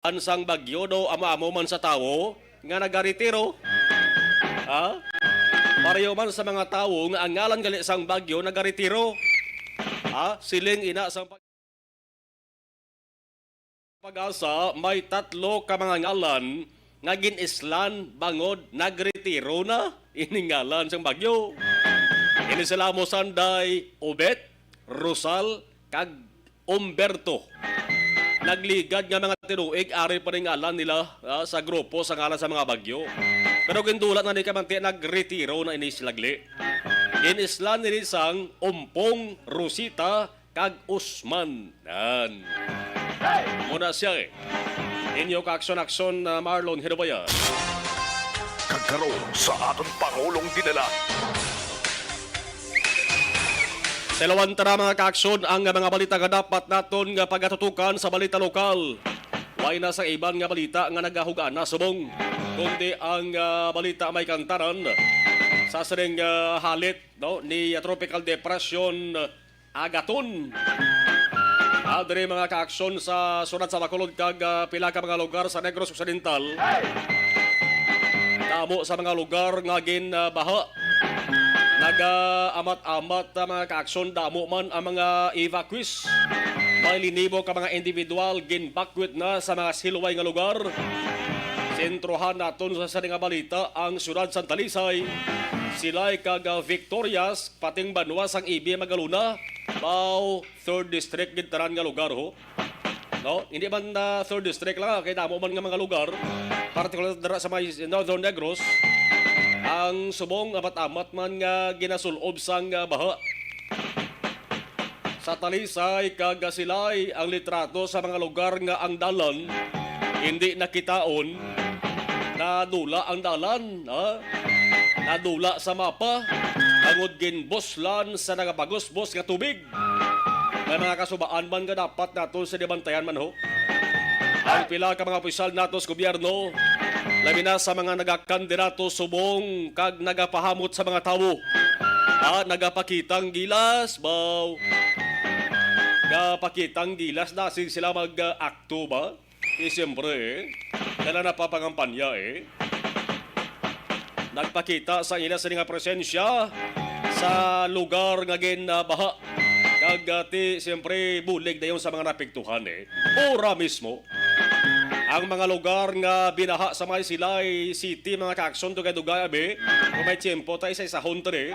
Ansang bagyo do amo-amo man sa tawo nga nagaretiro. Ha? Pareho man sa mga tawo nga ang ngalan gali sang bagyo nagaretiro. Ha? Siling ina sang pag-asa may tatlo ka mga ngalan nga ginislan bangod nagretiro na iningalan sang bagyo. Ini sila mo Sanday, Obet, Rosal, kag Umberto. Nagligad nga mga tinuig, ari pa rin ngalan nila sa grupo sa ngalan sa mga bagyo. Pero gindulat na ni kamanti, nagretiro na inisilagli. Ginislan ni sang Umpong, Rosita, kag Usman. Yan. Muna siya Inyo ka-aksyon-aksyon na Marlon Hirabaya. Kagkaroon sa aton Pangulong dinala. Sa ilawan tara mga kaaksyon ang mga balita nga dapat naton nga pagatutukan sa balita lokal. Way na sa iban nga balita nga nagahugaan na subong. Kundi ang balita may kantaran sa sering halit ni Tropical Depression Agaton. Adre mga kaaksyon sa sunat sa Bacolod kag pila ka mga lugar sa Negros Occidental. Damo sa mga lugar nga baha. Naga-amat-amat mga kaaksyon, damo man ang mga evacuees. May linibo ka mga individual ginbakwit na sa mga siluway nga lugar. Sentrohan naton sa nga balita ang syudad Santa Lisay. Sila'y kag Victorias, pating Banuas ang Ibi Magaluna. Bao 3rd District gintaran nga lugar ho. No, hindi man 3rd District lang kay damo man nga mga lugar. Particular sa mga Northern Negros. Ang subong amat-amat man nga ginasulob sang baha. Sa Talisay kag Silay ang litrato sa mga lugar nga ang dalan hindi nakitaon. Nadula ang dalan, ha? Nadula sa mapa. Angod ginboslan sa nagapagusbos nga tubig. May mga kasubaan man nga dapat nato sa dibantayan man ho. Ang pila ka mga opisyal nato sa gobyerno labi na sa mga nagakandidato subong kag nagapahamot sa mga tawo. Nagapakitang gilas, baw. Nagapakitang gilas na sila mag-akto ba? Siyempre, dala na papangampanya Nagpakita sa ila sa nga presensya sa lugar nga baha. Kag siyempre bulig dayon sa mga napiktuhan Ora mismo. Ang mga lugar nga binaha sa may Silay City, mga kaaksyon to kay Dugay abe, kung may tiyempo tayo sa isahon tre,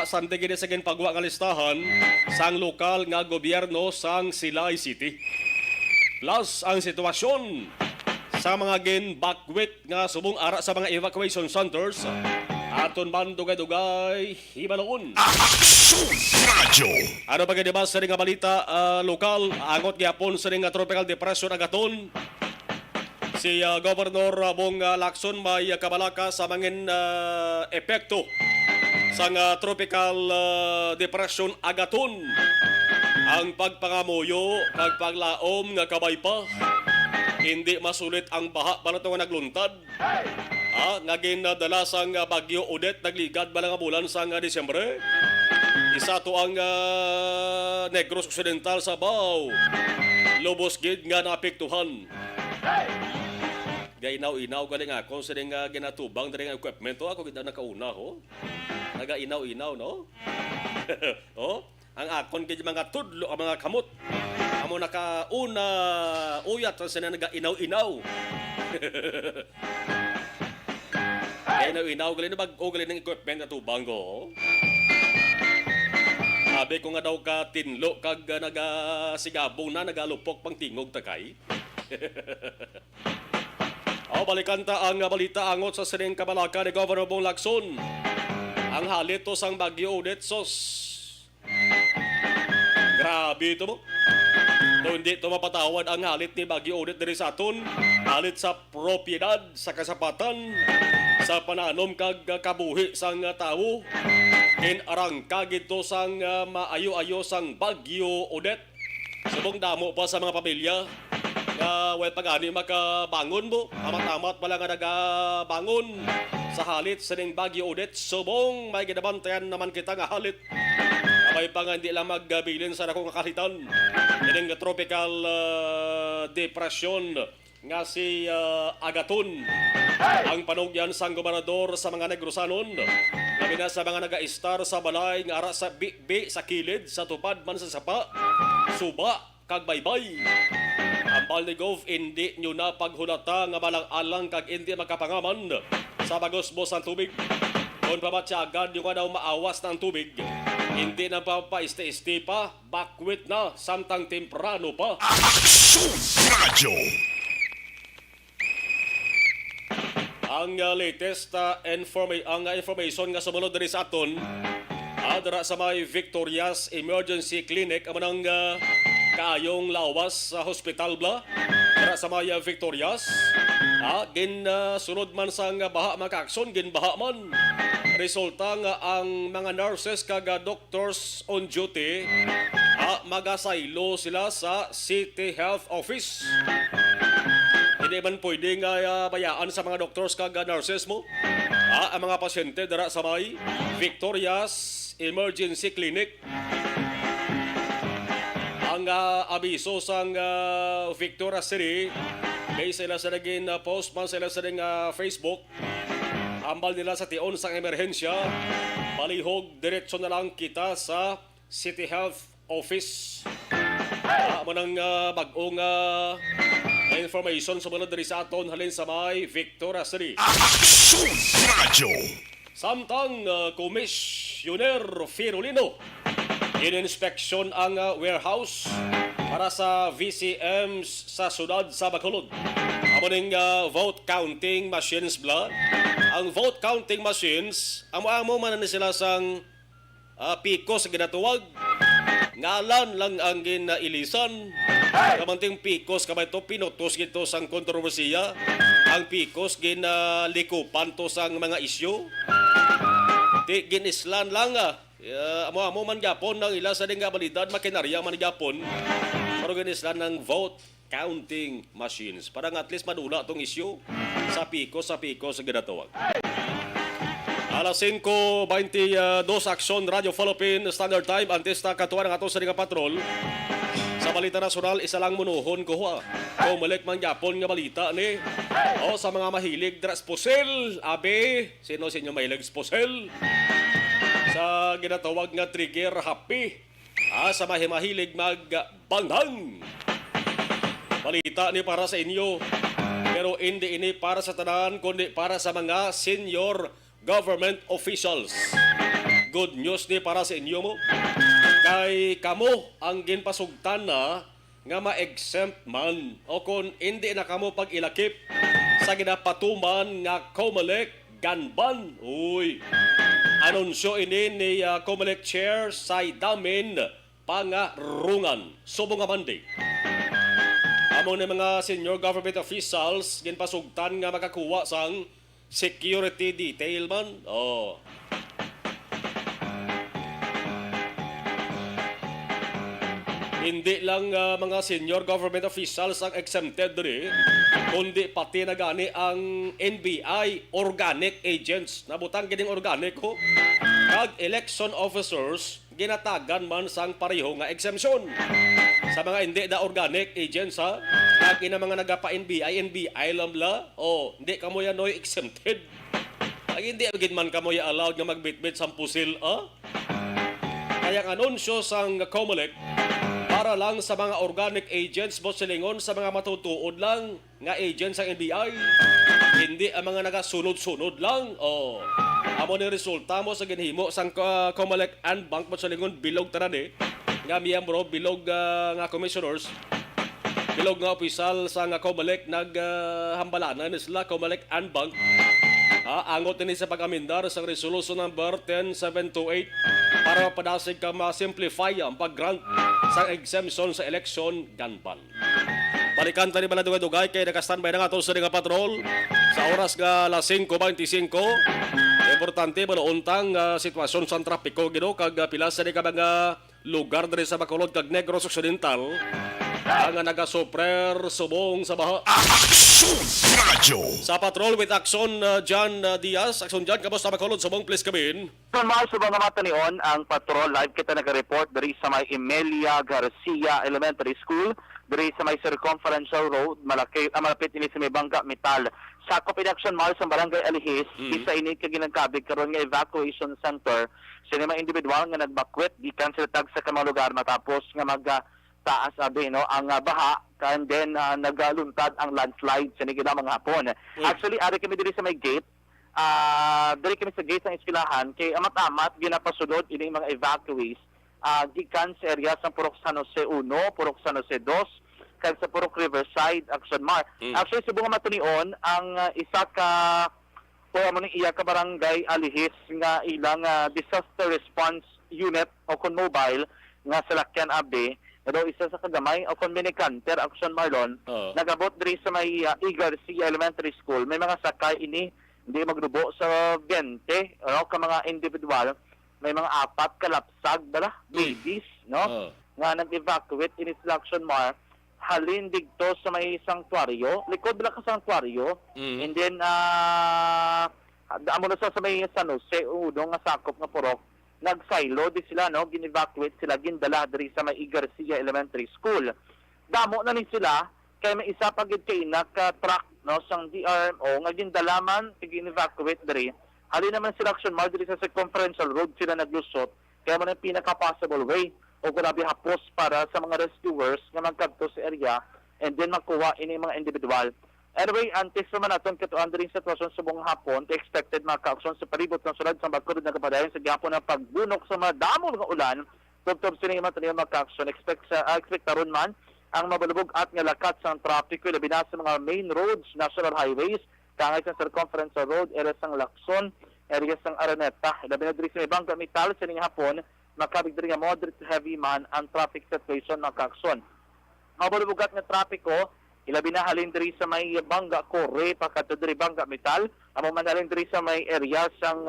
sante gini sa ginpagwa nga listahan sang lokal nga gobyerno sang Silay City. Plus, ang sitwasyon sa mga ginbakwit nga subong ara sa mga evacuation centers, aton man Dugay-Dugay, hibaloon. Aksyon Radio! Ano pa ganyan sa ring nga balita lokal, angot gyapon sa ring nga Tropical Depression Agaton. Si Governor Bong Lacson may kabalaka sa mga epekto sa Tropical Depression Agaton. Ang pagpangamuyo, pagpaglaom nga kabay pa, hindi masulit ang baha para ito nga nagluntad. Nga ginadala sang Bagyo Odette, nagligad ba nga bulan sang Disyembre. Isa to ang Negros Occidental sa Bao. Lobos gid nga naapektuhan. Gainaw-inaw galing ako sa ring ginatubang na ring equipment ako gid nakauna ho. Naga-inaw-inaw no. Ang akon gid mga tudlo ang mga kamot. Amo nakauna uyat sa naga-inaw-inaw. Gainaw-inaw galing na bag-o galing ng equipment na tubang ko. Sabi ko nga daw ka tinlo kag nagasigabong na nagalupok pang tingog takay. Balikan ta ang balita angot sa sining kabalaka ni Governor Bong Lacson. Ang halito sang Bagyo Odette sos. Grabe ito mo. Hindi ito mapatawad ang halit ni Bagyo Odette diri sa aton. Halit sa propiedad, sa kasapatan, sa pananom kag kabuhi sang tao. Kinarangka gito sang maayo-ayo sang Bagyo Odette. Subong damo pa sa mga pamilya. Pag-ani makabangon mo, amat-amat pala nga nagabangon sa halit sa ning Bagyo Odette. Subong may ginabantayan naman kita nga halit. Abay pa nga hindi lang magbilin sa akong kakalitan. Ining tropical depression nga si Agaton ang panugyan sang gobernador sa mga Negrosanon. Labi na sa mga naga-star sa balay nga ara sa bi sa kilid sa tupad man sa sapa, suba kag baybay. Ang bal ni Gov hindi nyo na paghulata nga malang-alang kag hindi makapangaman sa bagos-bos ang tubig. Kung pamatya agad yung daw maawas ng tubig, hindi na papaiste-iste pa, bakwit na, samtang temprano pa. Aksyon Radyo. Ang latest information nga sumunod diri sa aton, adra sa may Victorias Emergency Clinic amo nang kaayong lawas sa hospital bla dira sa may Victorias. Sunod man sang baha makaakson ginbaha man. Resulta nga ang mga nurses kag doctors on duty magasaylo sila sa City Health Office. Hindi man pwede nga bayaan sa mga doctors kag nurses mo ang mga pasyente dira sa may Victorias Emergency Clinic. Ang abiso sang Victoria City kay sila sa naging post man sila sa naging Facebook. Ambal nila sa tion sang emerhensya, palihog diretso na lang kita sa City Health Office. Manang bag-ong information sumunod diri sa aton halin sa may Victoria City. Aksyon Radyo. Samtang Komisyoner Firulino in-inspeksyon ang warehouse para sa VCMs sa sudad sa Bacolod. Amo ning vote counting machines bla. Ang vote counting machines, amo man ni sila sang pikos ginatuwag. Ngalan lang ang ginailisan. Kamanting pikos kamay to pinutos gito sang kontrobersiya. Ang pikos ginalikupan to sang mga isyu. Di ginislan lang amo man gyapon nang ila sa ding balidad makinarya man gyapon. Pero ginislan ng vote counting machines. Parang at least madula tong isyu sa pikos sa ginatawag. Alas 5:22 Aksyon Radio Philippine Standard Time antes ta katuan ng ato sa patrol. Sa balita nasyonal, isa lang munuhon ko Kumalik man gyapon nga balita ni sa mga mahilig dra sposel. Abe, sino sa inyo mahilig sposel? Sa ginatawag nga trigger happy. Sa mahilig magbanghang. Balita ni para sa inyo. Pero hindi ini para sa tanan, kundi para sa mga senior government officials. Good news ni para sa inyo mo. Kay kamo ang ginpasugtan na nga ma-exempt man o kung hindi na kamo pag-ilakip sa ginapatuman nga COMELEC ganban. Uy, anunsyo ini ni COMELEC Chair Saidamin Pangarungan. Subong nga Monday. Amo ni mga senior government officials ginpasugtan nga makakuha sang security detail man. Hindi lang mga senior government officials ang exempted diri, kundi pati na gani ang NBI organic agents. Nabutang gining organic ho. Kag election officers ginatagan man sang pareho nga exemption. Sa mga hindi na organic agents ha, kag ina mga nagapa-NBI lang la, hindi kamo yan noy exempted. Kag hindi agad man kamo ya allowed nga magbitbit sang pusil Kaya ang anunsyo sang COMELEC para lang sa mga organic agents mo silingon sa mga matutuod lang nga agents ng NBI. Hindi ang mga nagasunod-sunod lang. Amo ni resulta mo sa ginhimo sang COMELEC and Bank mo silingon bilog tanan nga miyembro bilog nga commissioners. Bilog nga opisyal sa nga COMELEC naghambalanan sila COMELEC and Bank. Angot ni sa pag-amendar sa resolution number 10728 para mapadasig ka ma-simplify ang pag-grant sa exemption sa election ganban. Balikan tani bala dugay kay naka-standby na nga to sa nga patrol sa oras nga alas 5:25. Importante baluuntang sitwasyon sa trapiko gino kag pila sa ka mga lugar diri sa Bacolod kag Negros Occidental ang nagasuprer subong sa baha. Aksyon Radyo. Sa patrol with Action John Diaz. Action John, kabos sa Bacolod, subong please kamin. Son Mars, subang nga matanion ang patrol live kita nag-report dari sa may Emilia Garcia Elementary School diri sa may circumferential road malapit ini sa may Bangka Metal. Sakop in action mall sa Barangay Alihis, isa ini ka ginagkabig karon nga evacuation center sa mga individual nga nagbakwet gikan sila tag sa mga lugar matapos nga taas abi no ang baha and then nagaluntad ang landslide sa nigila mga hapon. Actually ari kami diri sa may gate. Diri kami sa gate ng eskwelahan kay amat-amat ginapasulod ini mga evacuees gikan sa area sa Purok San Jose 1, Purok San Jose 2, kag sa Purok Riverside, Action Mar. Actually subong matunion ang isa ka o amo ning iya ka barangay Alihis nga ilang disaster response unit o kon mobile nga salakyan abi pero isa sa kagamay o kon minikanter Action Marlon nagabot diri sa may Garcia Elementary School. May mga sakay ini hindi magdubo sa 20 ka mga individual. May mga 4 kalapsag bala babies no nga nag-evacuate in Action Mar halin digto sa may sanctuaryo, likod bala ka sanctuaryo, and then amo na sa may San Jose uno nga sakop nga purok, nagsilo di sila no, gin-evacuate sila gindala diri sa may Garcia Elementary School. Damo na ni sila kay may isa pa gid kay naka-truck no sang DRMO nga gindalaman gin-evacuate diri. Halin naman sila Action Mar diri sa circumferential road sila naglusot kaya man ang pinaka-possible way o grabe hapos para sa mga rescuers nga magkadto sa area and then makuha ini mga individual. Anyway, antes naman natin katuan din sa sitwasyon sa buong hapon, expected mga ka-aksyon sa palibot ng sulad sa bagkod na kapadayon sa gihapon ng pagbunok sa mga damo nga ulan. Tubtob sila yung mga ka-aksyon. Expect ron man ang mabalubog at nga lakat sa trapiko labi na sa mga main roads, national highways, kangay sa circumferential road, area sang Lacson, area sang Araneta. Labi na diri sa Bangka Metal sa ning hapon, makabig diri nga moderate to heavy man ang traffic situation ng ka-aksyon. Mabalubugat nga trapiko ilabi na halin diri sa may Bangka Corre pagkadto diri Bangka Metal, amo man halin diri sa may area sang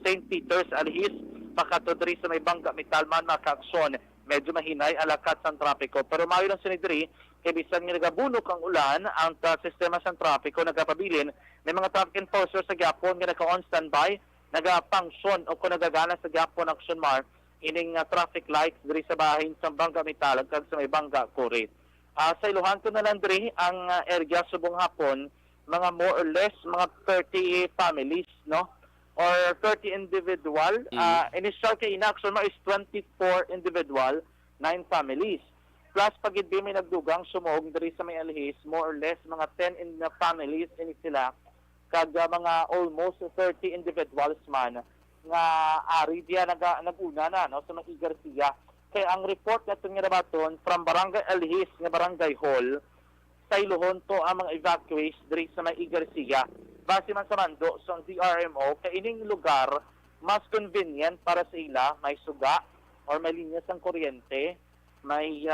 St. Peter's Alihis pagkadto diri sa may Bangka Metal man makakson. Medyo mahinay ang lakat sa trapiko pero maayo lang sini diri kay bisan nga nagabunok ang ulan ang sistema sa trapiko nagapabilin may mga traffic enforcers sa gyapon nga naka-on standby nagapangsyon o kung nagagana sa gyapon Action Mar ining traffic lights diri sa bahin sa Bangka Metal kag sa may Bangka Corre. Sa iluhan ko na lang diri ang area subong hapon mga more or less mga 30 families no or 30 individual. Initial kay inaction mo is 24 individual, 9 families. Plus pagid may nagdugang sumog diri sa may Alihis more or less mga 10 in the families ini sila kag mga almost 30 individuals man nga ari diya naguna na no sa mga Garcia. Kaya ang report natin nga nabaton from Barangay Alihis nga Barangay Hall sa iluhon to ang mga evacuees diri sa may Garcia. Base man sa mando sa DRMO kay ining lugar mas convenient para sa ila may suga or may linya sang kuryente, may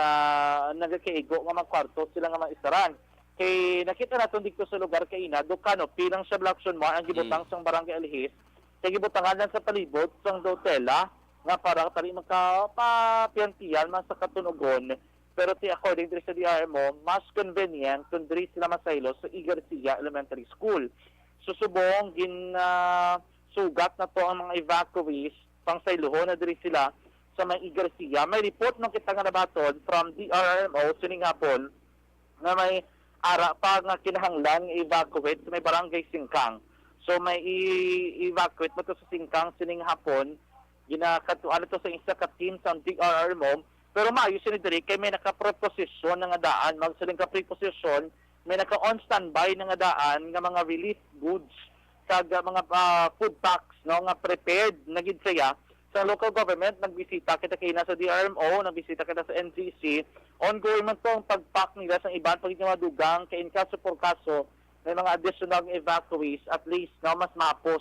nagakaigo nga magkwarto sila nga maisaran. Kay nakita naton dito sa lugar kay ina dukano pilang sa Lacson mo ang gibutang sang Barangay Alihis kay gibutangan lang sa palibot sang Dotela nga para tali makapapiantiyan man sa katunugon pero according to sa DRMO mas convenient kung diri sila masaylo sa Garcia Elementary School. Susubong sugat na to ang mga evacuees pang sayloho na diri sila sa mga Garcia. May report nung kita nga nabaton from DRMO sining hapon na may ara pa nga kinahanglan evacuate sa may Barangay Singkang. So may evacuate mo to sa Singkang sining hapon ginakatuan ito sa isa ka team sa DRMO pero maayos ni diri kay may naka-preposition nga daan magsaling ka preposition may naka-on standby nga daan nga mga relief goods kag mga food packs no nga prepared na gid siya sa local government. Nagbisita kita kay nasa DRMO, nagbisita kita sa NCC, ongoing man tong pag-pack nila sa iban pag madugang kay in kaso por kaso may mga additional evacuees at least no mas mapos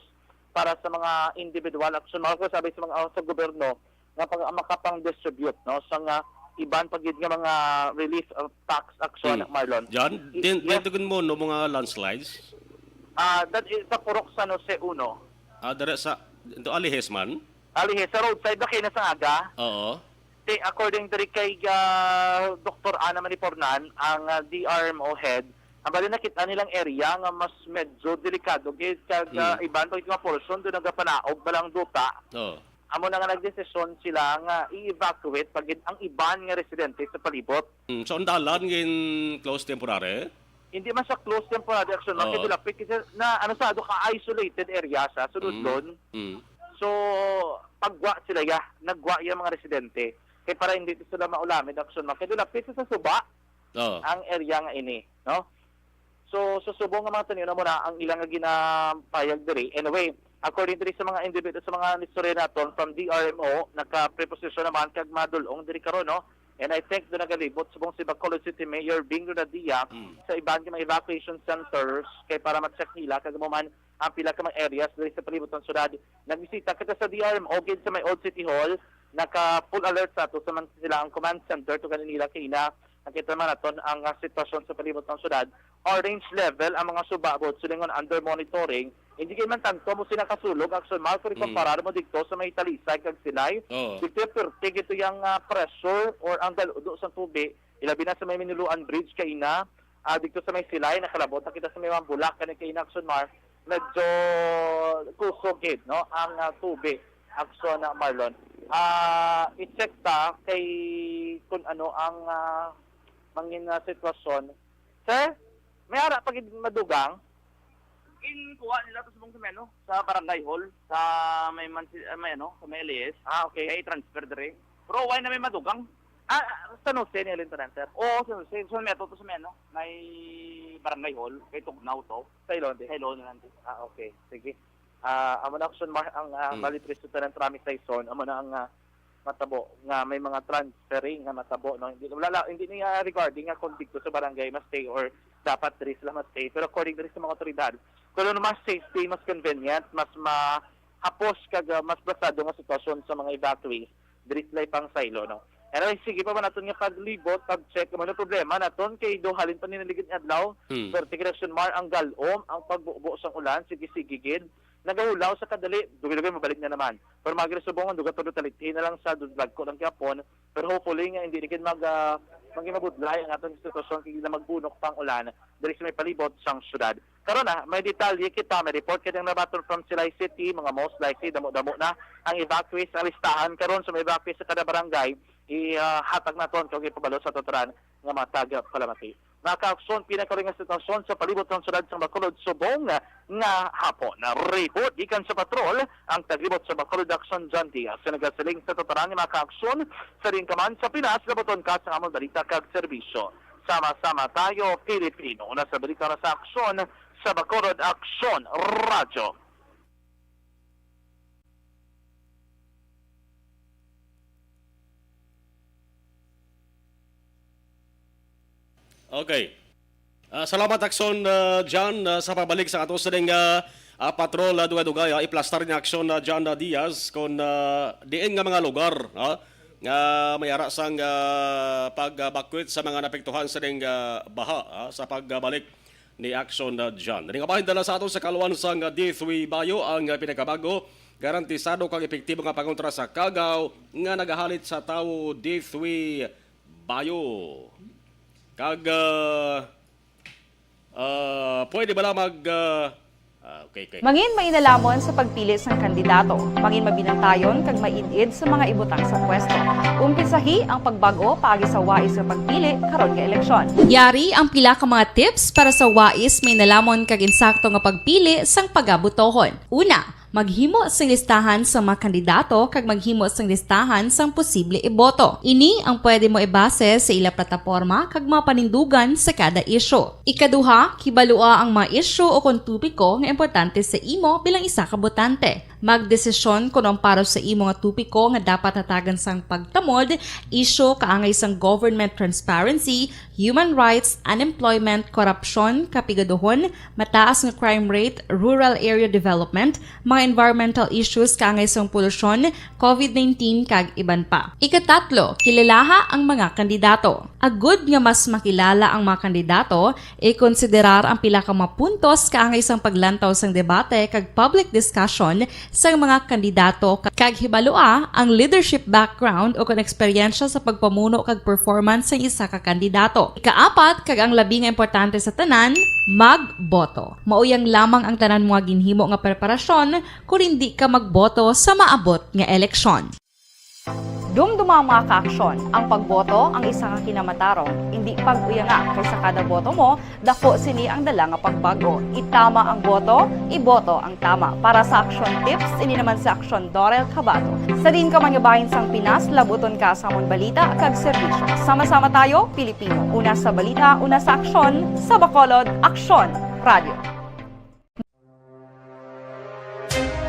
para sa mga individual action. Ako sabi sa mga sa gobyerno nga makapang-distribute no sa iban pagid nga mga relief tax action Marlon. John, tugon mo no mga landslides? That is sa Purok San Jose 1. Dara sa ito Alihis man? Alihis sa roadside na kayo na sa aga. Oo. According to kay Dr. Ana Manipornan, ang DRMO head, ang bali nakita nilang area nga mas medyo delikado kay iban pagid nga portion do nagapanaog balang duta. Oo. amo na nga nagdesisyon sila nga i-evacuate pag ang iban nga residente sa palibot. So, ang dalan gin close temporary? Hindi man sa close temporary action, Oo. lapit kasi na ano sa ka-isolated area sa sunod doon. So, pagwa sila nagwa yung mga residente. Kaya para hindi sila maulamin action, lapit sa suba Oo. ang area nga ini, no? So, susubong nga mga tanino mo na ang ilang nga ginapayag diri. Anyway, according to sa mga individual sa mga istorya naton from DRMO, naka-preposition naman kag madulong diri karon, no? And I think doon nagalibot subong si Bacolod City Mayor Bingo Nadia sa ibang mga evacuation centers kay para mag-check nila kag mo man ang pila ka mga areas diri sa palibot ng syudad. Nagbisita kita sa DRMO gid sa may Old City Hall, naka full alert sa to sa man sila ang command center to kanila kay na nakita man naton ang sitwasyon sa palibot ng syudad. Orange level ang mga subabot silingon under monitoring. Hindi kay man tanto mo sila kasulog action mal kung ikumparar mo dito sa may Talisay kag Silay. Oo. Dito pertig ito yung pressure or ang daludo sa tubig. Ilabi na sa may Minuluan Bridge kay ina. Dito sa may Silay nakalabot na kita sa may Mambulak kani kay ina action mar. Medyo kusogid no ang tubig action na Marlon. I-check ta kay kung ano ang mangin sitwasyon. Sir, may ara pag madugang kuha nila to subong sa meno sa barangay hall sa may sa may LS. Okay. Kay transfer dire. Pero why na may madugang? Sa Jose ni Alin Sir. Oo, sa Jose. So may to sa meno. May barangay hall kay Tugnaw to. Sa Ilonde. Sa Ilonde nanti. Okay. Sige. Amo na action ang malitres to ng tramit sa ison. Amo na ang matabo nga may mga transferring nga matabo no hindi niya regarding nga kung dito sa barangay mas stay or dapat diri sila mas stay pero according diri sa mga otoridad kung ano mas safety mas convenient mas mahapos kag mas basado nga sitwasyon sa mga evacuees diri sila pang silo no anyway sige pa man naton nga paglibot pag check kung ano problema naton kay do halin pa niligid adlaw vertication mar ang galom ang pagbubo sa ulan sige gid nagahulaw sa kadali, dugay-dugay mabalik na naman. Pero magresubongan, duga-todo talitin na lang sa vlog ko ng Japon. Pero hopefully nga, hindi rin mabudlay ang atong sitwasyon kaya na magbunok pang ulan dali sa may palibot sang syudad. Karon may detalye kita, may report kitang nabaton from Silay City, mga most likely, damo-damo na ang evacuees sa listahan. Karon sa may evacuees sa kada barangay, ihatag na ton kung ipabalo sa tuturan nga matag palamati. Nakakson pinakaring nga sitwasyon sa palibot ng syudad sa Bacolod subong nga hapon. Report ikan sa patrol ang taglibot sa Bacolod Action John Diaz. Sa nagasiling sa tuturan nga makaaksyon sa ring kaman sa Pinas laboton ka sa among balita kag serbisyo. Sama-sama tayo Pilipino. Una sa balita na sa aksyon sa Bacolod Action Radyo. Okay. Salamat Akson John sa pabalik sa ato sa ding patrol dugay-dugay iplastar ni Akson John Diaz kon diin nga mga lugar nga may ara sang pag-evacuate sa mga napektuhan sa ding baha sa pagbalik ni Akson John. Ding kabahin dala sa ato sa kaluan sang D3 Bayo ang pinakabago garantisado kang epektibo nga pangontra sa kagaw nga nagahalit sa tawo D3 Bayo. Kag pwede ba lang okay. Mangin mainalamon sa pagpili sang kandidato, mangin mabinantayon kag mainid sa mga ibutang sa pwesto. Umpisahi ang pagbago paagi sa wais sa pagpili karon nga eleksyon. Yari ang pila ka mga tips para sa wais may nalamon kag insakto nga pagpili sang pagabutohon. Una, maghimo sang listahan sa mga kandidato kag maghimo sang listahan sang posible iboto. Ini ang pwede mo ibase sa ila plataporma kag mga panindugan sa kada isyu. Ikaduha, kibalua ang mga isyu o kung tupiko nga importante sa imo bilang isa ka botante. Magdesisyon kung ang para sa imo nga tupiko nga dapat hatagan sang pagtamod, isyu kaangay sang government transparency, human rights, unemployment, korupsyon, kapigaduhon, mataas nga crime rate, rural area development, mga environmental issues kaangay sang polusyon, COVID-19 kag iban pa. Ikatatlo, kilalaha ang mga kandidato. Agud nga mas makilala ang mga kandidato, konsiderar ang pila ka mga puntos kaangay sang paglantaw sang debate kag public discussion sa mga kandidato kag hibalua ang leadership background o kon eksperyensya sa pagpamuno kag performance sa isa ka kandidato. Ikaapat kag ang labi nga importante sa tanan, magboto. Mauyang lamang ang tanan mga ginhimo nga preparasyon kung hindi ka magboto sa maabot nga eleksyon. Dumduma ang mga kaaksyon. Ang pagboto ang isa ka kinamatarong. Hindi pag-uyanga kaysa kada boto mo, dako sini ang dala nga pagbago. Itama ang boto, iboto ang tama. Para sa action tips, ini naman sa action Dorel Cabato. Sa din ka manyabahin sang Pinas, labuton ka sa amon balita kag serbisyo. Sama-sama tayo, Pilipino. Una sa balita, una sa aksyon, sa Bacolod, Aksyon Radio.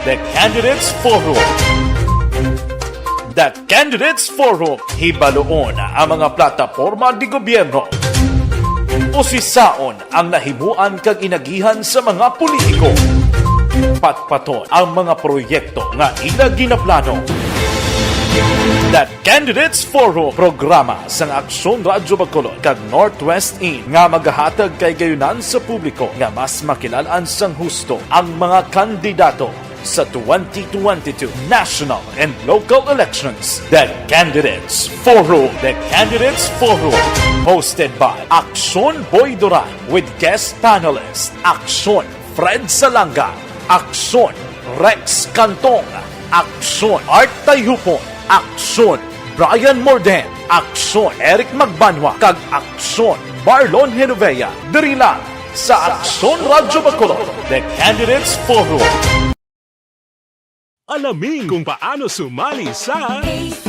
The Candidates Forum. The Candidates Forum. Hibaloon ang mga plataporma di gobyerno. Usisaon ang nahimuan kag inagihan sa mga politiko. Patpaton ang mga proyekto nga ila ginaplano. The Candidates Forum, programa sang Aksyon Radyo Bacolod kag Northwest In nga magahatag kay gayunan sa publiko nga mas makilalaan sang husto ang mga kandidato sa 2022 national and local elections. The Candidates Forum. The Candidates Forum. Hosted by Aksyon Boy Duran with guest panelist Aksyon Fred Salanga, Aksyon Rex Cantong, Aksyon Art Tayhupon, Aksyon Brian Morden, Aksyon Eric Magbanwa, kag Aksyon Marlon Genovea. Diri lang sa Aksyon Radyo Bacolod. The Candidates Forum. Alamin kung paano sumali sa ACS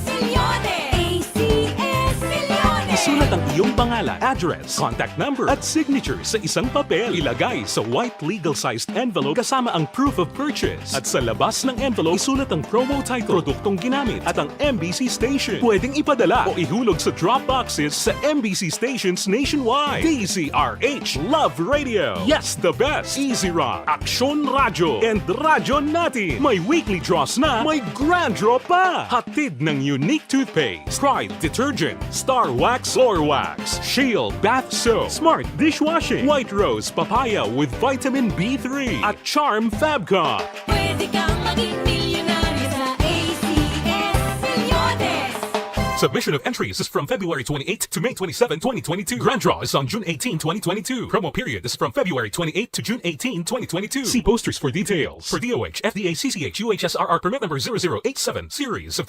Millones! ACS Millones! isulat ang iyong pangalan, address, contact number at signature sa isang papel. Ilagay sa white legal-sized envelope kasama ang proof of purchase. At sa labas ng envelope, isulat ang promo title, produktong ginamit at ang MBC station. Pwedeng ipadala o ihulog sa drop boxes sa MBC stations nationwide. DZRH Love Radio. Yes, the best. Easy Rock, Aksyon Radyo, and Radyo Natin. May weekly draws na, may grand draw pa. Hatid ng unique toothpaste, Pride Detergent, Star Wax Floor Wax, Shield Bath Soap, Smart Dishwashing, White Rose Papaya with Vitamin B3, at Charm Fabcon. Pwede kang maging milyonaryo sa ACS Millones! Submission of entries is from February 28 to May 27, 2022. Grand draw is on June 18, 2022. Promo period is from February 28 to June 18, 2022. See posters for details. For DOH, FDA, CCH, UHSRR permit number 0087, series of...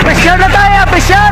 Pressure na tayo! Pressure!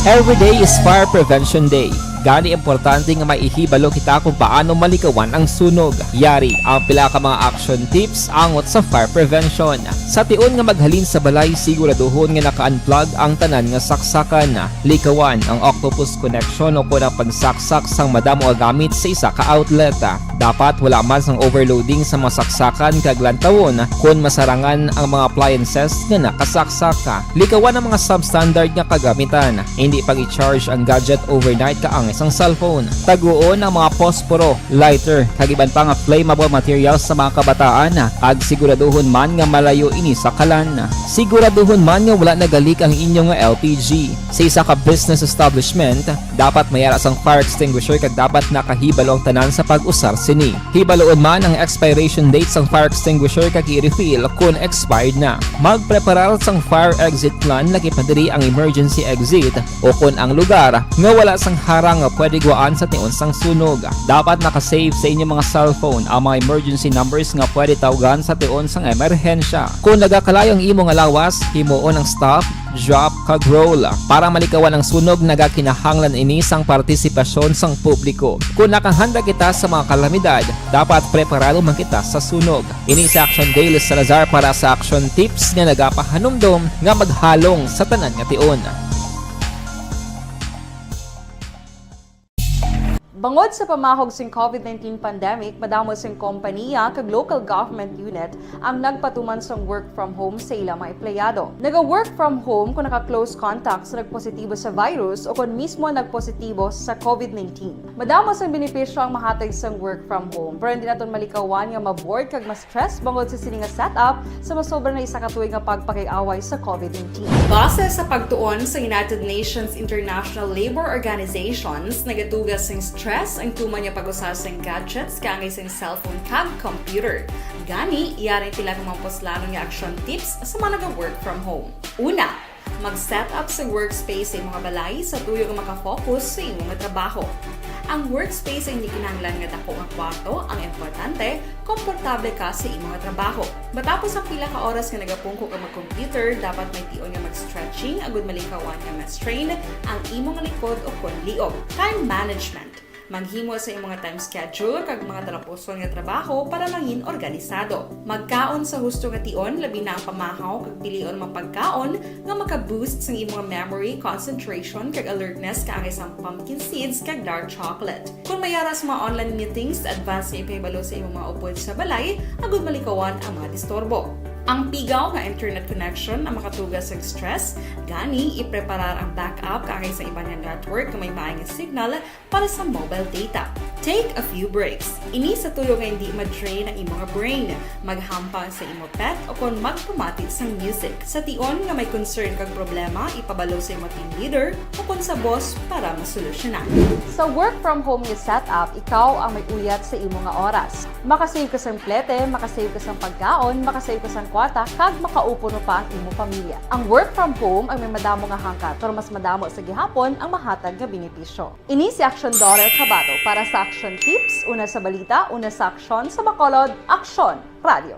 Every day is Fire Prevention Day. Gani importante nga maihibalo kita kung paano malikawan ang sunog. Yari ang pila ka mga action tips angot sa fire prevention. Sa tion nga maghalin sa balay, siguraduhon nga naka-unplug ang tanan nga saksakan. Likawan ang octopus connection o kung ang pagsaksak sang madamo gamit sa isa ka outlet. Dapat wala man sang overloading sa masaksakan kag lantawon kung masarangan ang mga appliances nga nakasaksaka. Likawan ang mga substandard nga kagamitan. Hindi pag i-charge ang gadget overnight kaang isang cellphone. Taguon ang mga posporo, lighter, kag iban pa nga flammable materials sa mga kabataan. Ag siguraduhon man nga malayo ini sa kalan. Siguraduhon man nga wala nagalik ang inyong LPG. Sa isa ka business establishment, dapat mayara sang fire extinguisher kag dapat nakahibalo ang tanan sa pag-usar sini. Hibaloon man ang expiration date sang fire extinguisher kag i-refill kung expired na. Magpreparar sang fire exit plan lagi pa diri ang emergency exit o kung ang lugar nga wala sang harang nga pwede guaan sa tion sang sunog. Dapat nakasave sa inyong mga cellphone ang mga emergency numbers nga pwede tawagan sa tion sang emerhensya. Kung nagakalayo ang imong alawas, himuon ang stop, drop, kag roll. Para malikawan ang sunog, nagakinahanglan ini sang partisipasyon sang publiko. Kung nakahanda kita sa mga kalamidad, dapat preparado man kita sa sunog. Ini sa Action Daily Salazar para sa action tips nga nagapahanumdom nga maghalong sa tanan nga tion. Bangod sa pamahog sing COVID-19 pandemic, madamo sing kompanya kag local government unit ang nagpatuman sang work from home sa ilang mga empleyado. Naga-work from home kung naka-close contact sa nagpositibo sa virus o kung mismo nagpositibo sa COVID-19. Madamo sang benepisyo ang mahatag sang work from home, pero hindi naton malikawan nga ma-bored kag ma-stress bangod sa sini nga setup sa masobra na isa ka tuig nga pagpakiaway sa COVID-19. Base sa pagtuon sa United Nations International Labour Organizations, nagatugas sing stress ang tuman niya pag-usas ng gadgets kangay sa cellphone kag computer. Gani, iyaring tila ng mga poslano nga action tips sa mga nag-work from home. Una, mag-set up sa workspace sa mga balay sa tuyo nga makafocus sa imong trabaho. Ang workspace ay hindi kinahanglan nga dako nga kwarto, ang importante, komportable ka sa imong trabaho. Matapos ang pila ka oras nga nagapungko ka mag-computer, dapat may tion nga mag-stretching agud malikawan nga ma-strain ang imong likod o kon liog. Time management. Maghimo sa imong time schedule kag mga talapuson nga trabaho para mangin organisado. Magkaon sa husto nga tion, labi na ang pamahaw kag pilion mapagkaon nga maka-boost sa imong memory, concentration kag alertness kaangay sa pumpkin seeds kag dark chocolate. Kung mayaras mga online meetings, advance nga ipahibalo sa imong mga upod sa balay, agud malikawan ang mga disturbo. Ang pigaw nga internet connection ang makatugas sa stress, gani ipreparar ang backup kaangay sa iba nga network nga may maayong signal para sa mobile data. Take a few breaks. Ini sa tuyo nga hindi ma-drain ang imong brain, maghampang sa imong pet o kon magpumatit sa music. Sa tion nga may concern kag problema, ipabalo sa imong team leader o kon sa boss para masolusyonan. Sa work from home nga setup, ikaw ang may uyat sa imong nga oras. Makasave ka sa plete, makasave ka sa pagkaon, makasave ka sa kwata, kag makaupo no pa ang imong pamilya. Ang work from home ay may madamo nga hangkat, pero mas madamo sa gihapon ang mahatag nga benepisyo. Ini si Action Daughter Cabato para sa Action Tips, una sa balita, una sa aksyon, sa Bacolod, Action Radio.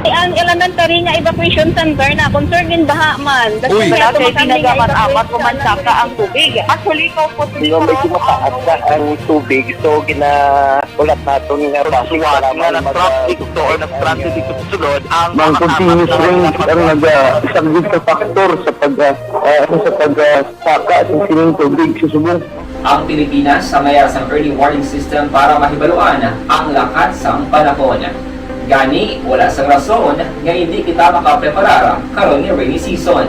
Ang elementary nga evacuation center na concern din baha man. Uy, kaya pinagamat-amat kumansaka ang tubig. Actually, ko po Hindi mo may kumakaat na ang tubig. So, ulat natin nga basiwala nga nag-traffic to or nag-traffic dito sa sulod. Ang continuous ring ang nag-isang factor sa pag-saka sa sining tubig sa subong. Ang Pilipinas sa mayas ang early warning system para mahibaluan ang lakas sa panahon. Gani, wala sang rason nga hindi kita makapreparar karon ni rainy season.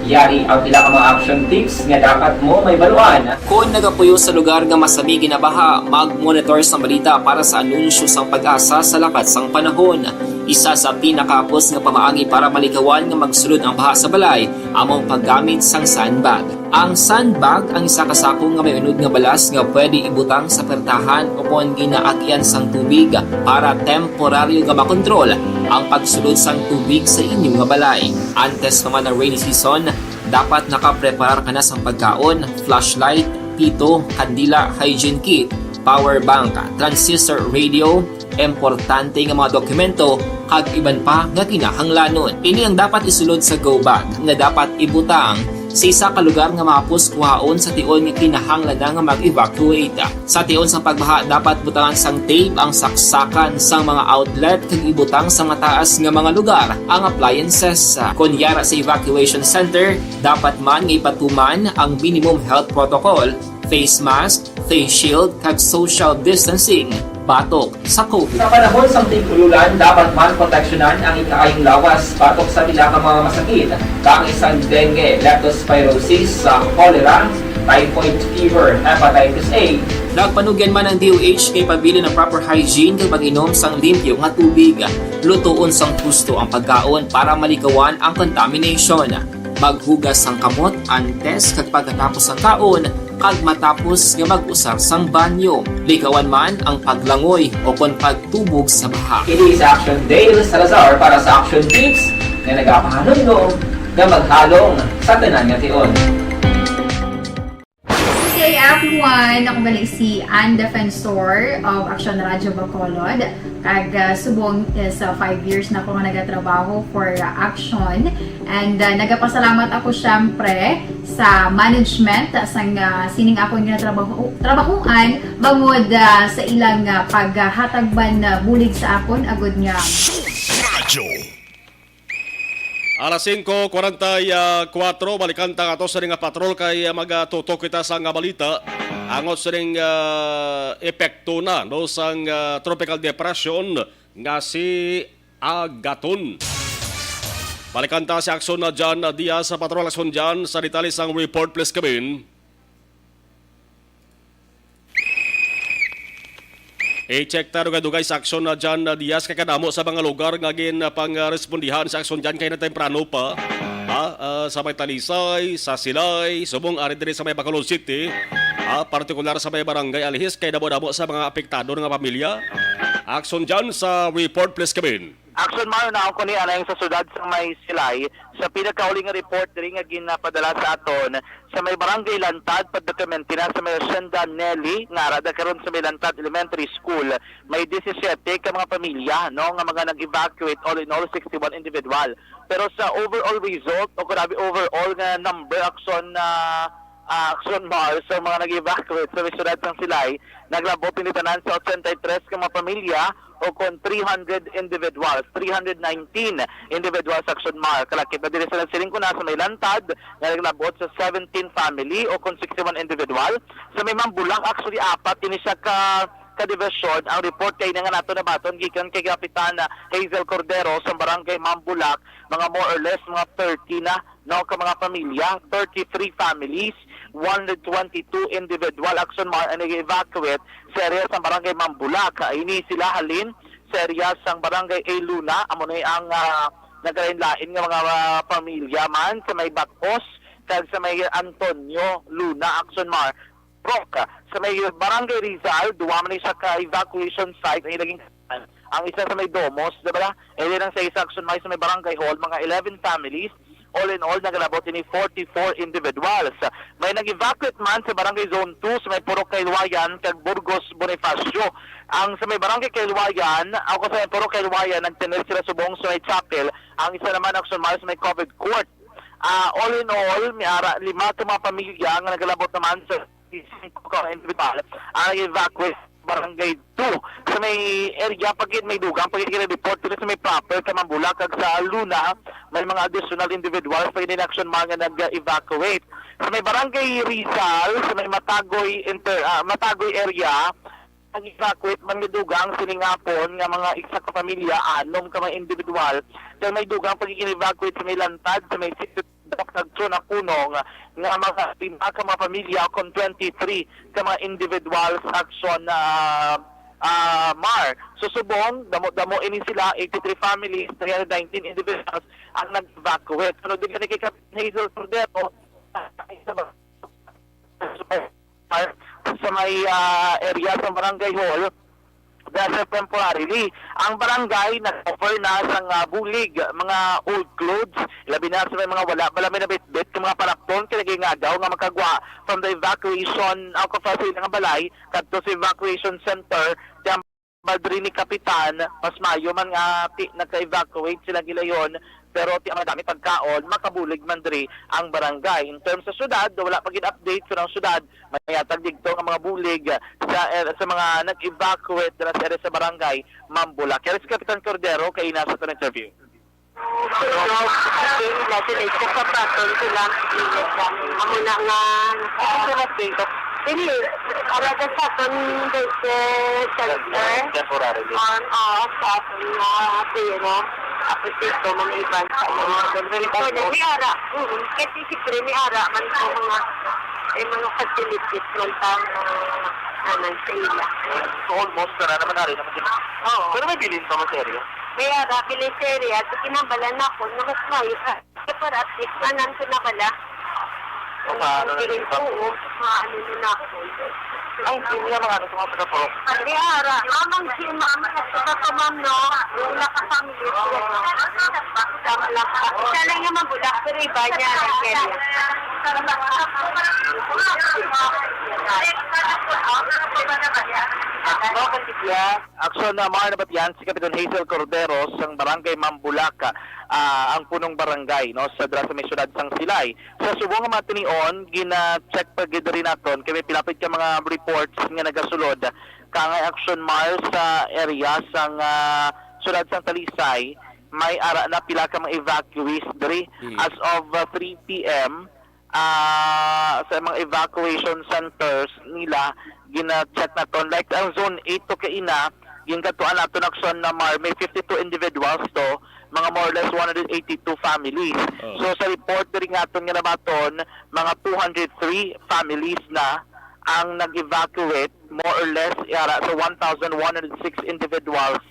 Yari ang pila ka mga action tips nga dapat mo may baluan. Kung nagapuyo sa lugar nga masabi ginabaha, mag-monitor sa balita para sa anunsyo sang pag-asa sa lakas sang panahon. Isa sa pinakapos nga pamaagi para malikawan nga magsulod ang baha sa balay, among paggamit sang sandbag. Ang sandbag ang isa ka sako nga may unod nga balas nga pwede ibutang sa pertahan o kung ginaagyan sang tubig para temporaryo nga makontrol ang pagsulod sang tubig sa inyong nga balay. Antes naman ng rainy season, dapat nakapreparar ka na sang pagkaon, flashlight, pito, kandila, hygiene kit, power bank, transistor radio, importante nga mga dokumento kag iban pa nga kinahanglanon. Ini ang dapat isulod sa go bag nga dapat ibutang sa isa ka lugar nga mapos kuhaon sa tion nga kinahanglan nga mag-evacuate. Sa tion sa pagbaha dapat butangan sang tape ang saksakan sang mga outlet kag ibutang sa mataas nga mga lugar ang appliances. Kunyara sa evacuation center, dapat man nga ipatuman ang minimum health protocol, face mask, face shield kag social distancing. Batok sa COVID. Sa panahon sa tig-ululan, dapat man proteksyonan ang ikaayong lawas batok sa pila ka mga masakit, kang isang dengue, leptospirosis, cholera, typhoid fever, hepatitis A. Nagpanugyan man ang DOH kay pabili ng proper hygiene kay pag-inom sang limpyo nga tubig. Lutuon sang gusto ang pagkaon para malikawan ang contamination. Maghugas sang kamot antes kag pagkatapos ang kaon kag matapos nga mag-usar sang banyo. Likawan man ang paglangoy o kon pagtubog sa baha. It is Action Dale Salazar para sa Action Tips na nagapahanundong nga maghalong sa tanan nga tion. Hey everyone! Ako balik si Ann Defensor of Action Radio Bacolod. Kag subong sa 5 years na ako nga nagatrabaho for Action. And nagapasalamat ako syempre sa management sang sining ako nga trabahuan bangod sa ilang paghatagban bulig sa akon agud nga Radio. Alas 5:44 balikan ta ato sa nga patrol kay magatutok kita sa nga balita. Angot sa ring epekto na no sang tropical depression nga si Agaton. Balikan ta si Action na John Diaz sa patrol Action John sa detalye sang report please kabin. I-check tayo nga dugay sa aksyon na John Diaz kay kadamo sa mga lugar nga gin pang-respondihan sa aksyon dyan kay na temprano pa. Sa may Talisay, sa Silay, subong ari diri sa may Bacolod City. Partikular sa may Barangay Alihis kay damo-damo sa mga apektado nga pamilya. Aksyon dyan sa report please kabin. Action Mario na ako ni anayang sa sudad sa may Silay sa pinakauling nga report diri nga ginapadala sa aton sa may Barangay Lantad pagdokumento na sa may Hacienda Nelly nga arada karon sa may Lantad Elementary School may 17 ka mga pamilya no nga mga nag-evacuate all in all 61 individual pero sa overall result o grabe overall nga number action bar sa mga nag-evacuate sa may sudad ng Silay naglabot ni tanan sa 83 ka mga pamilya o kon 300 individuals, 319 individuals action mark. Kalakip na din sila siling ko na sa may Lantad, nga naglabot sa 17 family o kon 61 individual. Sa may Mambulang, actually apat, ini siya ka-division. Ang report kay nga nato na baton, gikan kay Kapitan Hazel Cordero sa Barangay Mambulak, mga more or less, mga 30 na, no, ka mga pamilya, 33 families, 122 individual action mark ang nag-evacuate sa area sa Barangay Mambulak. Ini sila halin sa area sa Barangay A. Luna. Amo na ang naglain-lain nga mga pamilya man sa may Batkos kag sa may Antonio Luna action mark. Rock sa may Barangay Rizal, duwa man siya ka evacuation site ay naging ang isa sa may Domos, diba? E din ang sa isa action mark sa may Barangay Hall, mga 11 families. All in all, nagalabot ni 44 individuals. May nag-evacuate man sa Barangay Zone 2 sa may Purok Kailwayan kag Burgos Bonifacio. Ang sa may Barangay Kailwayan, ako sa may Purok Kailwayan, nagtinil sila subong sa may chapel. Ang isa naman action man sa may COVID court. All in all, may 5 ka mga pamilya nga nagalabot naman sa 5 ka individual ang nag-evacuate Barangay 2 sa may area pagit may dugang pagit report sa may proper sa Mambulak kag sa Luna may mga additional individuals pa in action mga nag-evacuate sa may Barangay Rizal sa may Matagoy area nag-evacuate man dugang siningapon nga mga isa ka pamilya 6 ka mga individual kag may dugang pagit evacuate sa may Lantad sa may nagtun na punong nga mga 5 ka mga pamilya kon 23 ka mga individuals action Mar. Susubong, damo ini sila, 83 families, 319 individuals ang nag-evacuate. Ano din ka kay Hazel Cordero sa may area sa Barangay Hall, dahil temporarily, ang barangay nag-offer na sa bulig, mga old clothes, labi na sa may mga wala may nabitbit, mga palakton, kinagay nga daw nga makagwa from the evacuation, ang facility ng balay, kadto sa evacuation center, diyang Madri ni Kapitan, mas mayo man nga nagka-evacuate sila gilayon, pero ti ang dami pagkaon, makabulig man diri ang barangay. In terms sa syudad, wala pa gid update sa syudad, mayatag digto ang mga bulig sa mga nag-evacuate na sa area sa barangay Mambulak. Kaya si Kapitan Cordero kay nasa itong interview. Ini ada satu center Temporarily. on off apa ya no apa sih itu mengiban ini ada kasi si ini ada man mga facilities man tang anan sila Almost na naman narin naman sila. Pero may bilin pa mas area. may ada piliseri at kinabala na ko na mas mayo para at least anan ko na bala Paano na rin po maano na ako. Ang hindi na mga sa mga taga-pro. Hindi ara, mamang si mama na sa kamam no, yung nakapamilya siya. Tama lang. Siya lang yung mabulak, pero iba niya ang kanya. Aksyon na mga nabatyan si Kapitan Hazel Cordero sa Barangay Mambulak, ang punong barangay no sa may syudad sang Silay. Sa subong nga matinion gina-check pa gid rin naton kay may pilapit ka mga reports nga nagasulod kangay action mars sa area sang syudad sang Talisay may ara na pila ka mga evacuees diri as of 3 p.m. Sa mga evacuation centers nila gina-check na to, like ang zone 8 to kaina yung katuan nato na aksyon na may 52 individuals to, mga more or less 182 families. So sa report diri nga aton nga nabaton, mga 203 families na ang nag-evacuate, more or less yara sa 1,106 individuals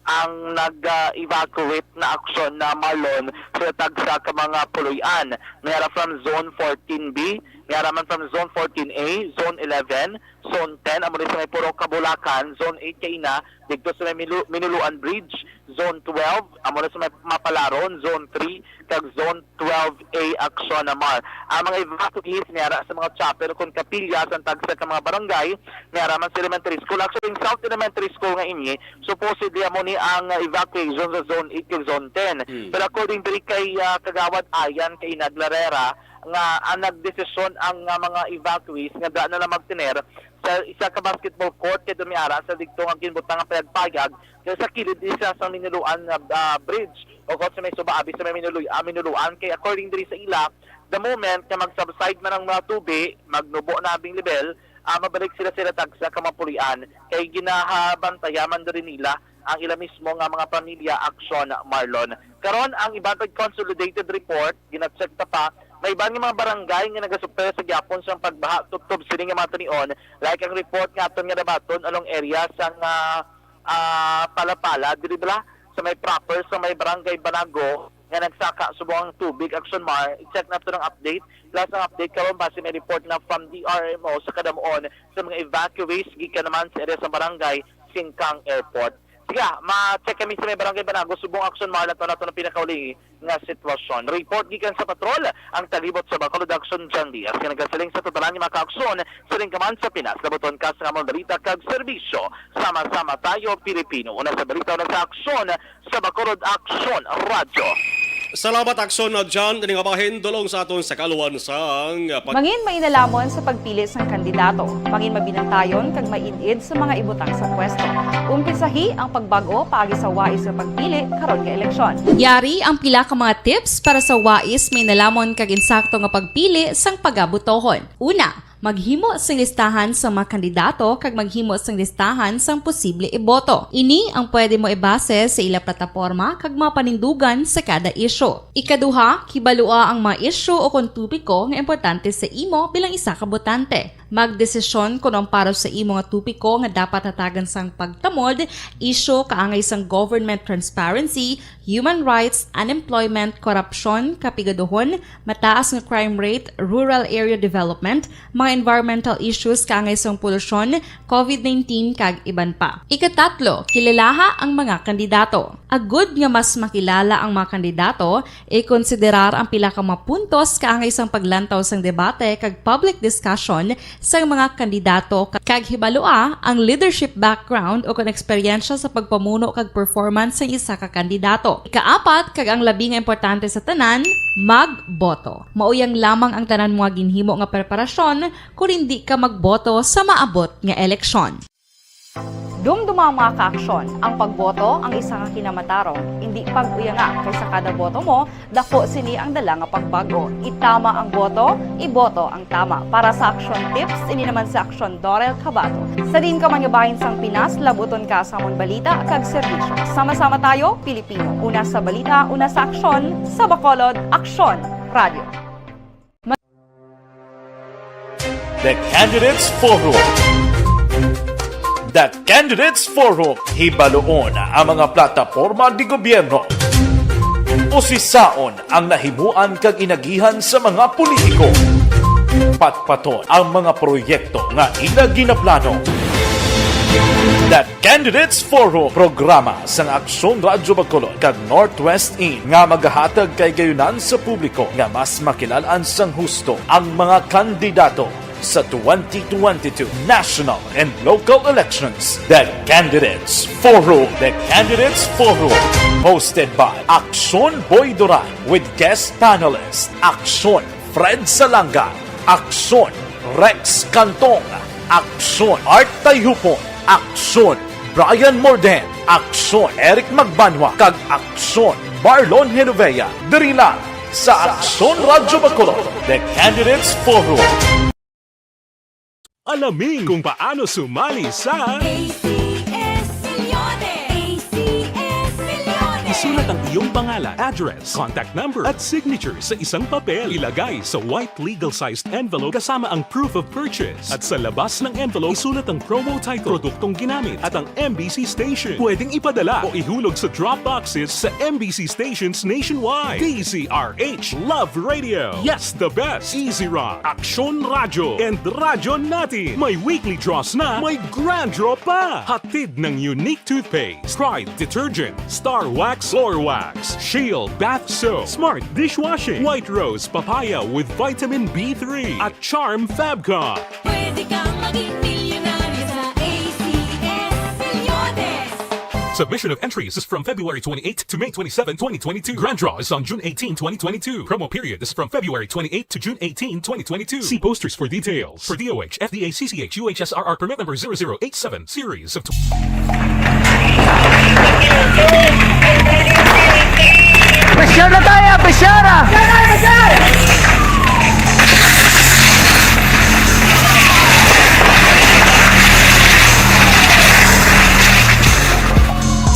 ang nag-evacuate na aksyon na Marlon sa tagsa ka mga puloy-an. Mayara from Zone 14B, mayara man from Zone 14A, Zone 11, Zone 10, amo sa may Puro Kabulakan, Zone 8 kaina, dito sa may Minuluan Bridge, Zone 12, amo sa may Mapalaron, Zone 3, kag Zone 12A aksyon na Mar. Ang mga evacuees mayara sa mga chapel kung kapilya sa tagsa ka mga barangay, mayara man sa elementary school. Actually, yung South Elementary School nga inye, supposedly amo ni ang evacuation sa Zone 8 kag Zone 10. Pero according to kay Kagawad Ayan kay Naglarera, nga ang nagdesisyon ang mga evacuees nga daan na lang magtiner sa isa ka basketball court kay dumiara sa dikto nga ginbutang nga pinagpayag kay sa kilid isa sa Minuluan bridge o kung sa may subaabi sa may Minuluan kay according diri sa ila, the moment na mag-subside man ang mga tubig, magnubo na abing level, mabalik sila tagsa ka mapulian kay ginahabantayaman rin nila ang ila mismo nga mga pamilya aksyon Marlon. Karon ang ibantag consolidated report gina-check ta pa, may ibang mga barangay nga nagasupere sa gyapon sa pagbaha tubtob sini nga matunion, like ang report nga aton nga nabaton along area sa Palapala diri bala sa may proper sa may barangay Banago nga nagsaka subong tubig action Mar. I-check na ito ng update. Plus ang update karon base may report na from DRMO sa kadamuon sa mga evacuees gikan naman sa area sa barangay Singkang Airport. Sige, ma-check kami sa may barangay Banago subong action Mar nato na pinakauli nga sitwasyon. Report gikan sa patrol ang talibot sa Bacolod Action John Diaz nga nagasiling sa totalan nga maka-aksyon siling kaman sa Pinas. Labuton ka sa mga balita kag serbisyo. Sama-sama tayo Pilipino. Una sa balita, una sa aksyon sa Bacolod Action Radio. Salamat aksyon na dyan, nga bahin dulong sa aton sa kaluwan sang Mangin mainalamon sa pagpili sang kandidato. Mangin mabinantayon kag maidid sa mga ibutang sa pwesto. Umpisahi ang pagbago paagi sa wais sa pagpili karon nga eleksyon. Yari ang pila ka mga tips para sa wais may nalamon kag insakto nga pagpili sang pagabutohon. Una, maghimo sang listahan sa mga kandidato kag maghimo sang listahan sang posible iboto. Ini ang pwede mo ibase sa ila plataporma kag mga panindugan sa kada isyu. Ikaduha, kibalua ang mga isyu o kung tupiko nga importante sa imo bilang isa ka botante. Magdesisyon kung ang para sa imo nga tupiko nga dapat hatagan sang pagtamod, isyu kaangay sang government transparency, human rights, unemployment, korupsyon, kapigaduhon, mataas nga crime rate, rural area development, mga environmental issues kaangay sang polusyon, COVID-19 kag iban pa. Ikatatlo, kilalaha ang mga kandidato. Agud nga mas makilala ang mga kandidato, i-konsiderar ang pila ka mga puntos kaangay sang paglantaw sang debate kag public discussion sang mga kandidato kag hibalua ang leadership background o kon eksperyensya sa pagpamuno kag performance sa isa ka kandidato. Ikaapat, kag ang labi nga importante sa tanan, magboto. Mauyang lamang ang tanan mga ginhimo nga preparasyon kung hindi ka magboto sa maabot nga eleksyon. Dumdumang mga kaaksyon, ang pagboto ang isa ka kinamatarong, hindi pag-uyanga kaysa kada boto mo, dako sini ang dala nga pagbago. Itama ang boto, iboto ang tama. Para sa action tips, ini naman sa action Dorel Cabato. Sa din ka manyabahin sang Pinas, labuton ka sa among balita kag serbisyo. Sama-sama tayo, Pilipino. Una sa balita, una sa aksyon, sa Bacolod Action Radio. The Candidates Forum. The Candidates Forum, hibaluon ang mga plataporma di gobyerno. Usisaon ang nahimuan kag inagihan sa mga politiko. Patpaton ang mga proyekto nga ila ginaplano. The Candidates Forum, programa sang Aksyon Radyo Bacolod kag Northwest In nga magahatag kay gayunan sa publiko nga mas makilalaan sang husto ang mga kandidato sa 2022 national and local elections. The Candidates Forum. The Candidates Forum. Hosted by Aksyon Boy Duran with guest panelists Aksyon Fred Salanga, Aksyon Rex Cantong, Aksyon Art Tayupon, Aksyon Brian Morden, Akson Eric Magbanwa kag Akson Marlon Genovea. Diri lang sa Akson Radyo Bacolod, The Candidates Forum. Alamin kung paano sumali sa Isulat ang iyong pangalan, address, contact number at signature sa isang papel. Ilagay sa white legal-sized envelope kasama ang proof of purchase. At sa labas ng envelope, isulat ang promo title, produktong ginamit at ang MBC station. Pwedeng ipadala o ihulog sa drop boxes sa MBC stations nationwide. DZRH Love Radio. Yes, the best. Easy Rock, Aksyon Radyo, and Radyo Natin. May weekly draws na, may grand draw pa. Hatid ng unique toothpaste, Pride Detergent, Star Wax Floor Wax, Shield Bath Soap, Smart Dishwashing, White Rose Papaya with Vitamin B3 at Charm Fabcon. Pwede kang maging milyonaryo sa ACS Milyones. Submission of entries is from February 28 to May 27, 2022. Grand draw is on June 18, 2022. Promo period is from February 28 to June 18, 2022. See posters for details. For DOH, FDA, CCH, UHSRR permit number 0087, series of... Presyar na tayo! Presyara!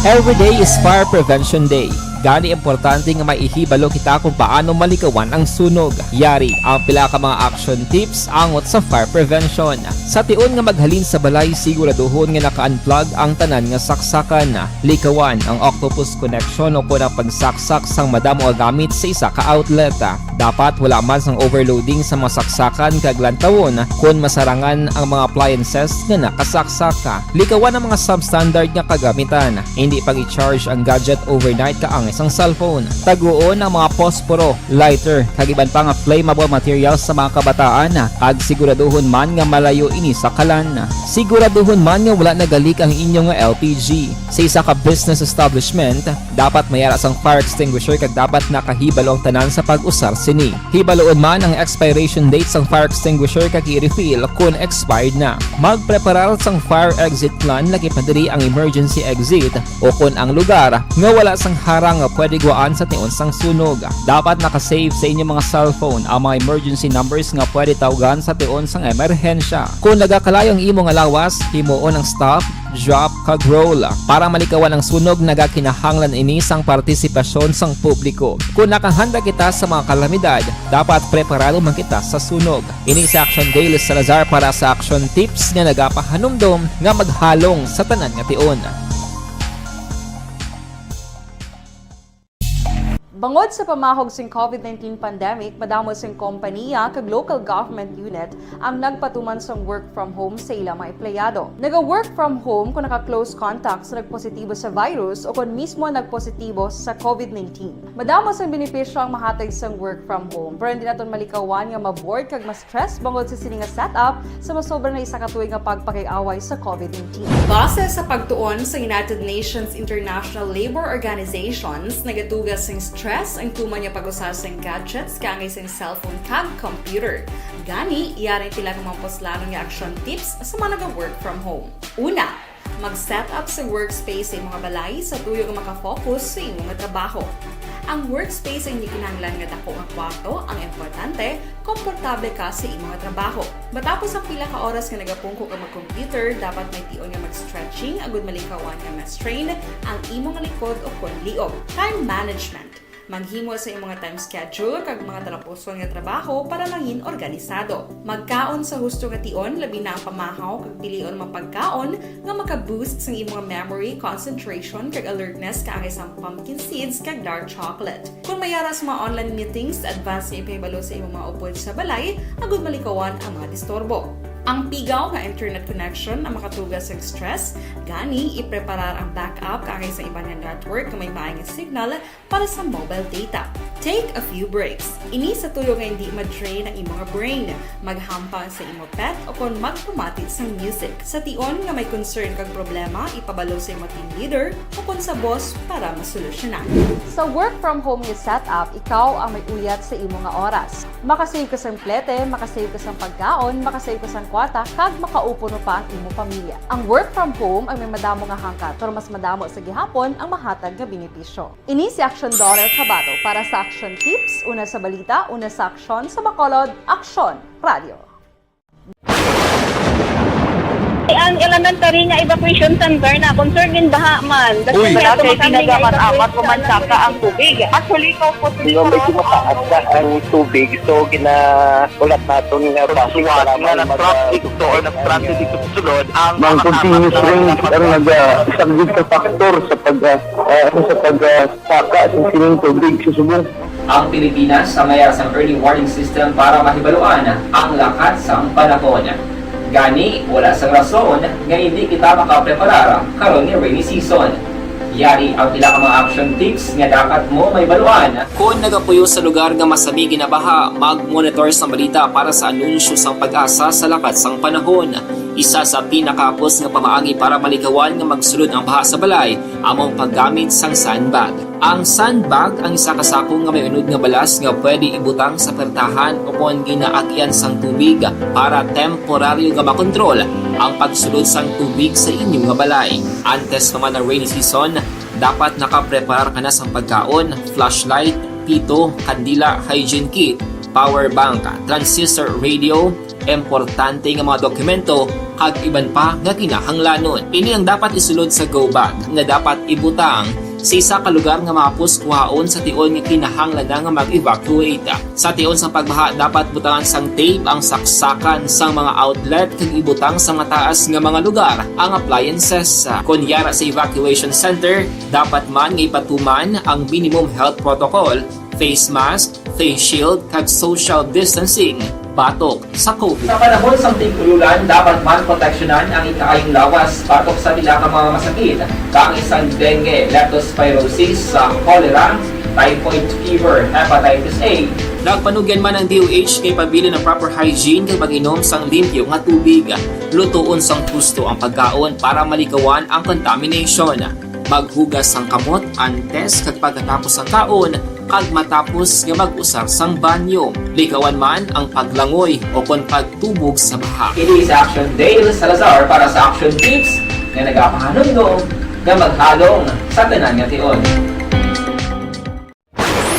Every day is Fire Prevention Day. Gani importante nga maihibalo kita kung paano malikawan ang sunog. Yari ang pila ka mga action tips angot sa fire prevention. Sa tion nga maghalin sa balay, siguraduhon nga naka-unplug ang tanan nga saksakan. Likawan ang octopus connection o kung ang pagsaksak sang madamo nga gamit sa isa ka outlet. Dapat wala man sang overloading sa mga saksakan kag lantawon kung masarangan ang mga appliances nga nakasaksaka. Likawan ang mga substandard nga kagamitan. Hindi pag i-charge ang gadget overnight kaang isang cellphone. Taguon ang mga posporo, lighter, kag iban pa nga flammable materials sa mga kabataan. Kag siguraduhon man nga malayo ini sa kalan. Siguraduhon man nga wala nagalik ang inyong LPG. Sa isa ka business establishment, dapat mayara sang fire extinguisher kag dapat nakahibalo ang tanan sa pag-usar sini. Hibaloon man ang expiration date sang fire extinguisher kag i-refill kung expired na. Magpreparar sang fire exit plan lagi padiri ang emergency exit o kung ang lugar nga wala sang harang nga pwede guwaan sa tion sang sunog. Dapat nakasave sa inyong mga cellphone ang mga emergency numbers nga pwede tawagan sa tion sang emerhensya. Kung nagakalayo ang imong alawas, himuon ang stop, drop, kag roll. Para malikawan ang sunog, nagakinahanglan ini sang partisipasyon sang publiko. Kung nakahanda kita sa mga kalamidad, dapat preparado man kita sa sunog. Ini sa Action Daily Salazar para sa action tips nga nagapahanumdom nga maghalong sa tanan nga tion. Bangod sa pamahog sing COVID-19 pandemic, madamo sing kompanya kag local government unit ang nagpatuman sang work from home sa ilang mga empleyado. Naga-work from home kung naka-close contact sa nagpositibo sa virus o kung mismo nagpositibo sa COVID-19. Madamo sang benepisyo ang mahatag sang work from home, pero hindi naton malikawan nga ma-bored kag ma-stress bangod sa sini nga setup sa masobra na isa ka tuig nga pagpakiaway sa COVID-19. Base sa pagtuon sa United Nations International Labour Organizations, nagatugas sing stress ang tuman niya pag-usar sa gadgets kangay sa cellphone kag computer. Gani, iyaring tila ng mga poslanong nga action tips sa mga nag-work from home. Una, mag-set up sa workspace sa mga balay sa tuyo nga makafocus sa imong trabaho. Ang workspace ay hindi kinahanglan nga dako nga kwarto, ang importante, komportable ka sa imong trabaho. Matapos ang pila ka oras nga nagapungko ka mag-computer, dapat may tion nga mag-stretching agud malikawan nga ma-strain ang imong likod o kon liog. Time management. Maghimo sa imong mga time schedule kag mga talapuson nga trabaho para mangin organisado. Magkaon sa husto nga tion, labi na ang pamahaw kag pilion mapagkaon nga maka-boost sa imong memory, concentration kag alertness kaangay sa pumpkin seeds kag dark chocolate. Kung mayara sa mga online meetings, advance nga ipahibalo sa imong mga upod sa balay, agud malikawan ang mga disturbo. Ang pigaw nga internet connection ang makatugas sa stress, gani ipreparar ang backup kaangay sa ibang network na may maayong signal para sa mobile data. Take a few breaks. Ini sa tuyo nga hindi ma-drain ang imong brain, maghampang sa imong pet o kung magpumatit sa music. Sa tion nga may concern kag problema, ipabalo sa imong team leader o kung sa boss para masolusyonan. Sa work from home nga setup, ikaw ang may uyat sa imong nga oras. Makasave ka sa plete, makasave ka sa pagkaon, makasave ka sa kwarta kag makaupo no pa ang imo pamilya. Ang work from home ay may madamo nga hangkat pero mas madamo sa gihapon ang mahatag nga benepisyo. Ini si Action Daryl Cabato para sa Action Tips, una sa balita, una sa aksyon sa Bacolod, Action Radio. Ang elementary nga evacuation center na concern din baha man. Uy, kasi pinagamat-amat pumansaka ang tubig. Actually, po medyo mataas na ang tubig. So, ulat natin nga pasuwat nga nag-trap dito or nag-trap dito sa sulod. Ang continuous rain ang nag-subject sa factor sa pagsaka sa sining tubig sa subong. Ang Pilipinas ang mayroon sa early warning system para mahibaluan ang lakat sa panahon. Gani, wala sa rason nga hindi kita makapreparar karon ni rainy season. Yari ang pila ka mga action tips nga dapat mo may baluan. Kung nagapuyo sa lugar nga masabi ginabaha, mag-monitor sa balita para sa anunsyo sang pag-asa sa lakat sang panahon. Isa sa pinakapos nga pamaagi para malikawan nga magsulod ang baha sa balay, among paggamit sang sandbag. Ang sandbag ang isa kasakong nga may unod nga balas nga pwede ibutang sa pertahan upon ginaagyan sang tubig para temporaryo nga makontrol ang pagsulod sang tubig sa inyong nga balay. Antes naman ng rainy season, dapat nakapreparar ka na sang pagkaon, flashlight, pito, kandila, hygiene kit, power bank, transistor radio, importante nga mga dokumento kag iban pa nga kinahanglanon. Ini ang dapat isulod sa go bag nga dapat ibutang sa isa ka lugar nga mapus kuhaon sa tion nga kinahanglan nga mag-evacuate. Sa tion sa pagbaha dapat butangan sang tape ang saksakan sang mga outlet kag ibutang sa mga taas nga mga lugar ang appliances. Kunyara sa evacuation center, dapat man nga ipatuman ang minimum health protocol, face mask, face shield kag social distancing batok sa COVID. Sa panahon sa tigululan, dapat man proteksyonan ang ikaayong lawas batok sa nila ka mga masakit. Kang isang dengue, leptospirosis, cholera, typhoid fever, hepatitis A. Nagpanugyan man ang DOH kay pabili ng proper hygiene kay pag-inom sang limpyo nga tubig. Lutuon sang gusto ang pagkaon para malikawan ang contamination. Maghugas sang kamot antes kag pagkatapos ang kaon kag matapos nga mag-usar sang banyo. Likawan man ang paglangoy o kon pagtubog sa baha. Ini sa Action Dale Salazar para sa Action Tips nga nagapahanong nga maghalong sa tanan nga tion.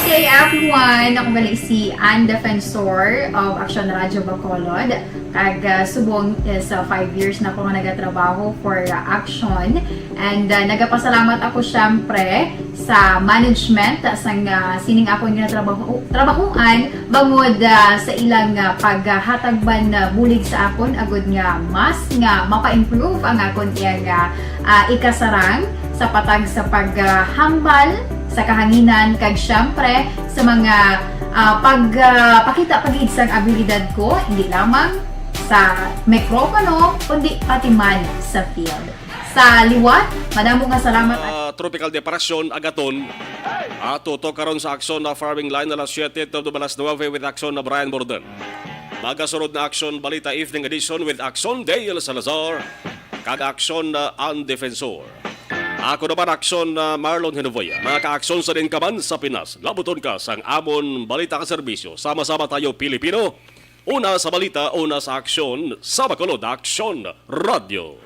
Hey everyone! Ako balik si Ann Defensor of Action Radio Bacolod. Kag subong sa 5 years na ako nga nagatrabaho for Action. And nagapasalamat ako syempre sa management sang sining ako nga trabahuan bangod sa ilang paghatagban bulig sa akon agud nga mas nga mapa-improve ang akon nga ikasarang sa patag sa paghambal sa kahanginan kag syempre sa mga pagpakita pagid sang abilidad ko hindi lamang sa mikropono kundi pati man sa field. Sa liwat, madamo nga salamat Tropical Depression Agaton. Tuto karon sa aksyon na farming line alas 7 to alas 9 with aksyon na Brian Borden. Magasunod na aksyon balita evening edition with aksyon Dale Salazar kag aksyon na Ann Defensor. Ako naman aksyon na Marlon Hinovoya. Mga ka-aksyon sa din kaman sa Pinas. Labuton ka sang amon balita ka serbisyo. Sama-sama tayo Pilipino. Una sa balita, una sa aksyon sa Bacolod Action Radio.